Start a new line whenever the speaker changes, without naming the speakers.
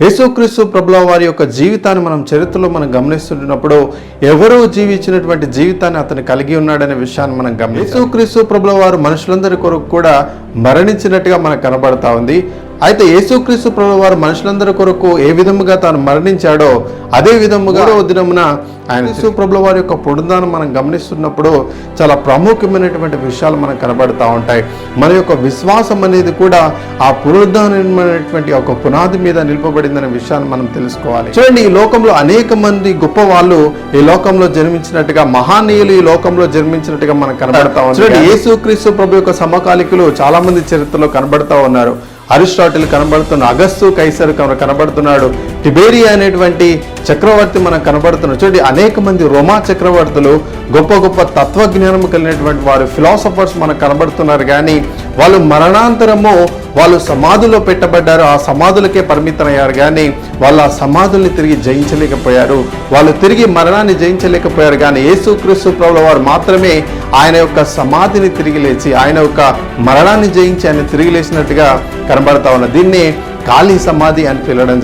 యేసుక్రీస్తు ప్రభుల వారి యొక్క జీవితాన్ని మనం చరిత్రలో మనం గమనిస్తున్నప్పుడు ఎవరో జీవించినటువంటి జీవితాన్ని అతను కలిగి ఉన్నాడనే విషయాన్ని మనం గమనిస్తాం. యేసుక్రీస్తు ప్రభుల వారు మనుషులందరి కొరకు కూడా మరణించినట్టుగా మనకు కనబడతా ఉంది. అయితే యేసుక్రీస్తు ప్రభుల వారు మనుషులందరి కొరకు ఏ విధముగా తాను మరణించాడో అదే విధముగా దినమున ఆయన యేసు ప్రభుల వారి యొక్క పునరుద్ధానం మనం గమనిస్తున్నప్పుడు చాలా ప్రాముఖ్యమైనటువంటి విషయాలు మనకు కనబడతా ఉంటాయి. మన యొక్క విశ్వాసం అనేది కూడా ఆ పునరుద్ధానమైనటువంటి ఒక పునాది మీద నిలపబడిందనే విషయాన్ని మనం తెలుసుకోవాలి. చూడండి, ఈ లోకంలో అనేక మంది గొప్ప వాళ్ళు ఈ లోకంలో జన్మించినట్టుగా, మహానీయులు ఈ లోకంలో జన్మించినట్టుగా మనకు కనబడతా ఉంది. చూడండి, యేసుక్రీస్తు ప్రభు యొక్క సమకాలికులు చాలా మంది చరిత్రలో కనబడతా ఉన్నారు. అరిస్టాటిల్ కనబడుతున్నాడు, అగస్తు కైసర్ కనబడుతున్నాడు, టిబేరియా అనేటువంటి చక్రవర్తి మనకు కనబడుతున్నాడు. చూడండి, అనేక మంది రోమా చక్రవర్తులు, గొప్ప గొప్ప తత్వజ్ఞానం కలిగినటువంటి వారు, ఫిలాసఫర్స్ మనకు కనబడుతున్నారు. కానీ వాళ్ళు మరణాంతరము వాళ్ళు సమాధుల్లో పెట్టబడ్డారు, ఆ సమాధులకే పరిమితమయ్యారు. కానీ వాళ్ళు ఆ సమాధుల్ని తిరిగి జయించలేకపోయారు, వాళ్ళు తిరిగి మరణాన్ని జయించలేకపోయారు. కానీ యేసుక్రీస్తు ప్రభుల వారు మాత్రమే ఆయన యొక్క సమాధిని తిరిగి లేచి, ఆయన యొక్క మరణాన్ని జయించి ఆయన తిరిగి లేచినట్టుగా కనబడతా ఉన్నారు. దీన్ని ఖాళీ సమాధి అని పిలవడం జరిగింది.